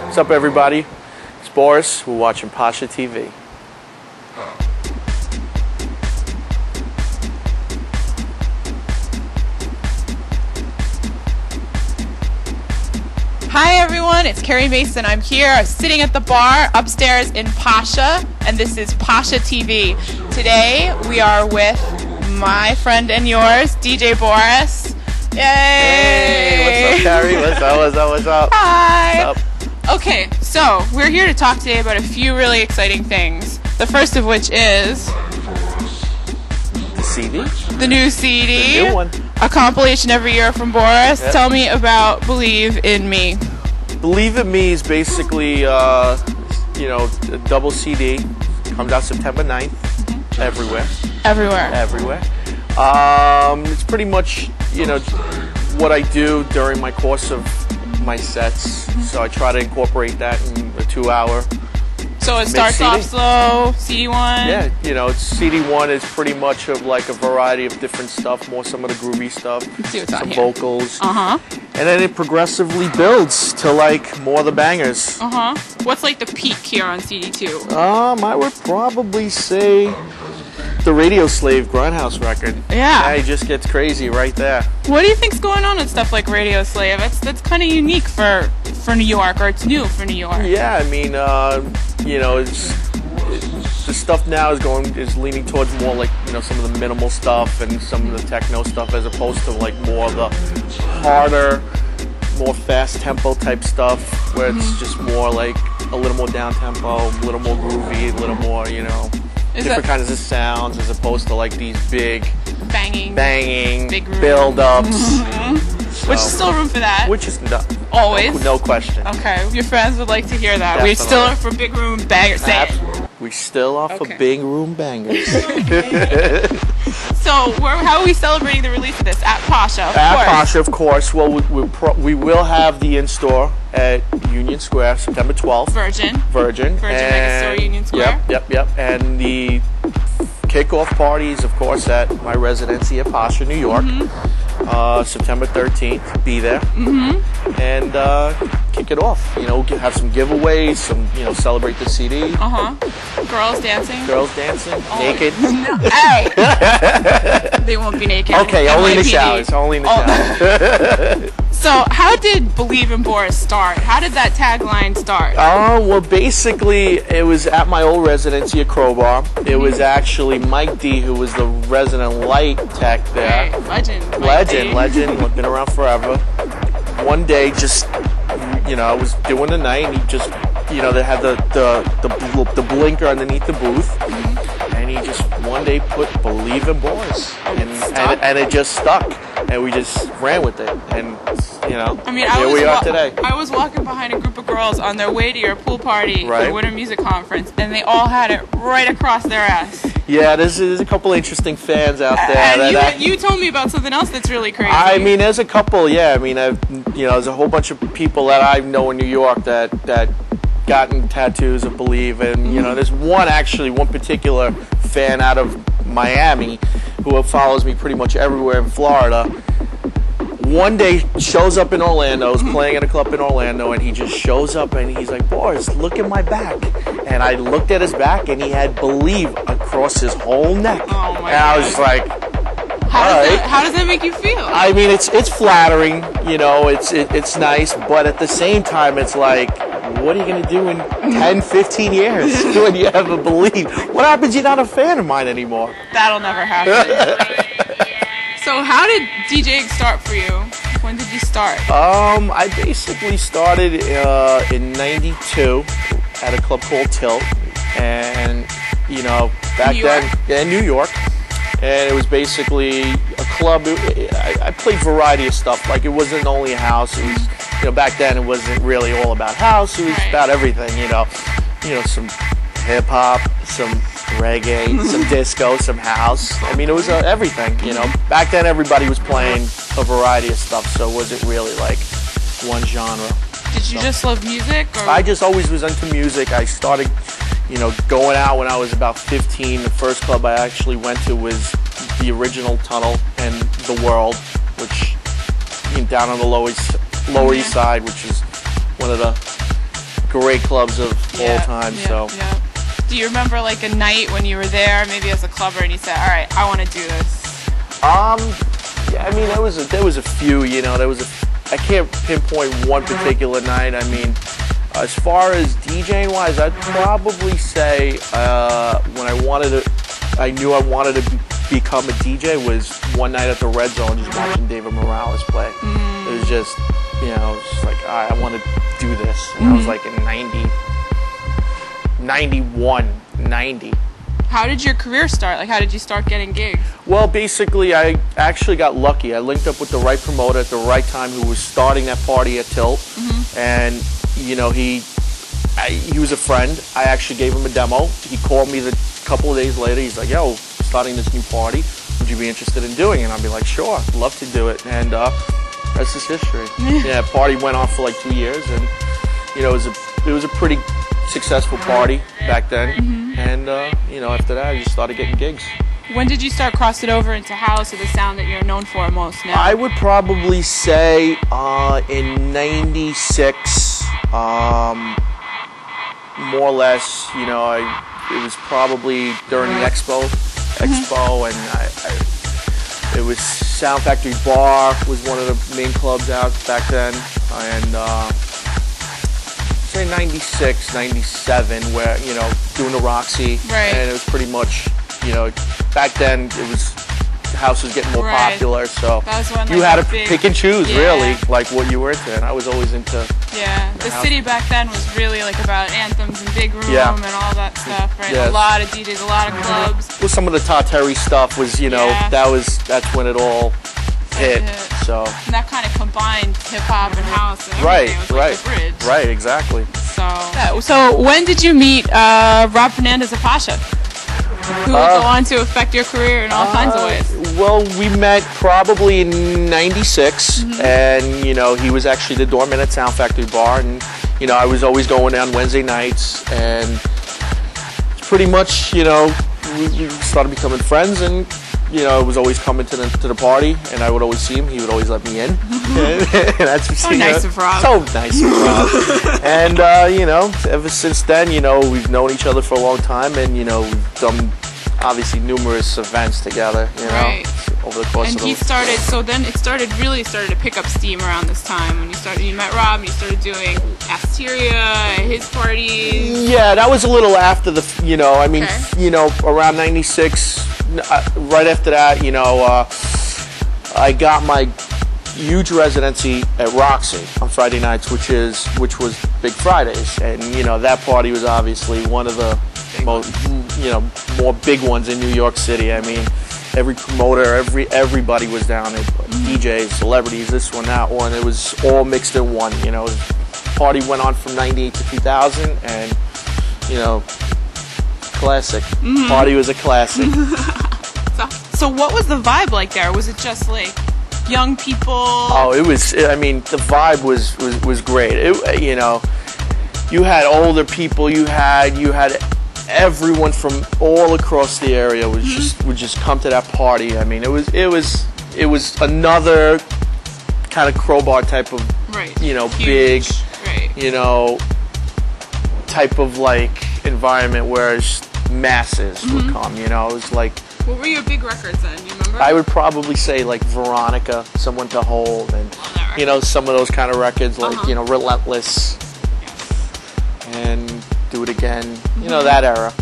What's up, everybody? It's Boris. We're watching Pacha TV. Hi everyone, it's Carrie Mason. I'm here. I'm sitting at the bar upstairs in Pacha, and this is Pacha TV. Today we are with my friend and yours, DJ Boris. Yay! Hey, what's up, Carrie? What's up? Hi! What's up? Okay, so we're here to talk today about a few really exciting things. The first of which is The CD? the new CD. The new one. A compilation every year from Boris. Yep. Tell me about Believe in Me. Believe in Me is basically, a double CD. Comes out September 9th. Everywhere. Everywhere. It's pretty much, what I do during my course of my sets. So I try to incorporate that in a 2-hour. So it starts off slow, CD1? Yeah, CD1 is pretty much of like a variety of different stuff, more some of the groovy stuff, Let's see what's on some here. vocals. Uh-huh. And then it progressively builds to like more of the bangers. Uh-huh. What's like the peak here on CD2? I would probably say the Radio Slave Grindhouse record. Yeah. It just gets crazy right there. What do you think's going on with stuff like Radio Slave? That's kind of unique for New York, or it's new for New York. Yeah, I mean, the stuff now is leaning towards more like, some of the minimal stuff and some of the techno stuff, as opposed to like more of the harder, more fast tempo type stuff, where it's just more like a little more down tempo, a little more groovy, a little more, different kinds of sounds, as opposed to like these big banging big build-ups. Which is still room for that. Which is always. No question. Okay, your fans would like to hear that. Definitely. We still are for big room bangers. Say it. We still are for Okay. big room bangers. So, how are we celebrating the release of this? At Pacha, of At course. Pacha, of course. Well, we will have the in-store at Union Square, September 12th. Virgin Mega Store, Union Square. Yep. And the kickoff parties, of course, at my residency at Pacha, New York. September 13th. Be there. And kick it off. Have some giveaways, celebrate the CD. Girls dancing. Naked. Hey! They won't be naked. Okay, only in the NYPD. showers. Only in the showers. So, how did Believe in Boris start? How did that tagline start? Well, basically, it was at my old residency at Crowbar. It was actually Mike D, who was the resident light tech there. Legend, been around forever. One day, I was doing the night, and he just, they had the blinker underneath the booth, and he just one day put Believe in Boris, and it just stuck, and we just ran with it, and here we are today. I was walking behind a group of girls on their way to your pool party for the Winter Music Conference, and they all had it right across their ass. Yeah, there's a couple interesting fans out there. And you told me about something else that's really crazy. I mean, there's a couple. Yeah, I mean, there's a whole bunch of people that I know in New York that gotten tattoos of Believe, and there's one particular fan out of Miami who follows me pretty much everywhere in Florida. One day shows up in Orlando, is playing at a club in Orlando, and he just shows up and he's like, "Boris, look at my back." And I looked at his back, and he had Believe across his whole neck. Oh my and I was just like, how does that make you feel? I mean, it's flattering, it's nice, but at the same time, it's like, what are you going to do in 10, 15 years when you have a Believe? What happens you're not a fan of mine anymore? That'll never happen. So how did DJing start for you? When did you start? I basically started in '92 at a club called Tilt, and back then in New York, and it was basically a club. I played a variety of stuff. Like, it wasn't only house. It was, back then it wasn't really all about house. It was about everything. Some hip hop, some reggae, some disco, some house. I mean, it was everything, Back then, everybody was playing a variety of stuff, so it wasn't really like one genre. Did you just love music? Or? I just always was into music. I started, going out when I was about 15. The first club I actually went to was the original Tunnel and The World, which down on the Lower East Side, which is one of the great clubs of all time. Yeah. Do you remember like a night when you were there, maybe as a clubber, and you said, "All right, I want to do this"? Yeah, I mean, there was a few. You know, I can't pinpoint one particular night. I mean, as far as DJing wise, I'd probably say when I knew I wanted to become a DJ was one night at the Red Zone, just watching David Morales play. It was just, just like, I want to do this. And I was like in 90. How did your career start? Like, how did you start getting gigs? Well, basically, I actually got lucky. I linked up with the right promoter at the right time who was starting that party at Tilt. And, he was a friend. I actually gave him a demo. He called me a couple of days later. He's like, yo, starting this new party. Would you be interested in doing it? And I'd be like, sure, I'd love to do it. And that's just history. Yeah, party went on for like 2 years. And, it was a pretty successful party back then. And, after that, I just started getting gigs. When did you start crossing over into house or the sound that you're known for most now? I would probably say in 96, more or less, it was probably during the Expo, and it was Sound Factory Bar was one of the main clubs out back then, and say 96, 97, where, doing the Roxy, and it was pretty much, back then the house was getting more popular, so you had to pick and choose, really, like what you were into, and I was always into... Yeah, the city back then was really like about anthems and big room and all that stuff, right? A lot of DJs, a lot of clubs. Well, some of the Todd Terry stuff was, that's when it all hit. So. And that kind of combined hip hop and house and everything. It was like the bridge. Right, exactly. So when did you meet Rob Fernandez of Pacha? Who would go on to affect your career in all kinds of ways? Well, we met probably in 96, and, he was actually the doorman at Sound Factory Bar, and, I was always going down Wednesday nights, and pretty much, we started becoming friends, and, I was always coming to the party, and I would always see him. He would always let me in. And that's so nice of Rob. So nice of Rob. And, ever since then, we've known each other for a long time, and, we've done, obviously, numerous events together, over the course of the... And it started to pick up steam around this time when you met Rob and you started doing Asteria, his parties. Yeah, that was a little after the, around 96, right after that, I got my huge residency at Roxy on Friday nights, which was Big Fridays, and that party was obviously one of the most, more big ones in New York City. I mean, every promoter, everybody was down there, DJs, celebrities, this one, that one. It was all mixed in one. Party went on from 98 to 2000, and classic. Party was a classic. So what was the vibe like there? Was it just like young people? Oh, it was. I mean, the vibe was great. You had older people. You had everyone from all across the area would just come to that party. I mean, it was another kind of crowbar type of big type of like environment where masses would come. It was like. What were your big records then? You remember? I would probably say like Veronica, Someone to Hold, and some of those kind of records like Relentless, and Do It Again. That era.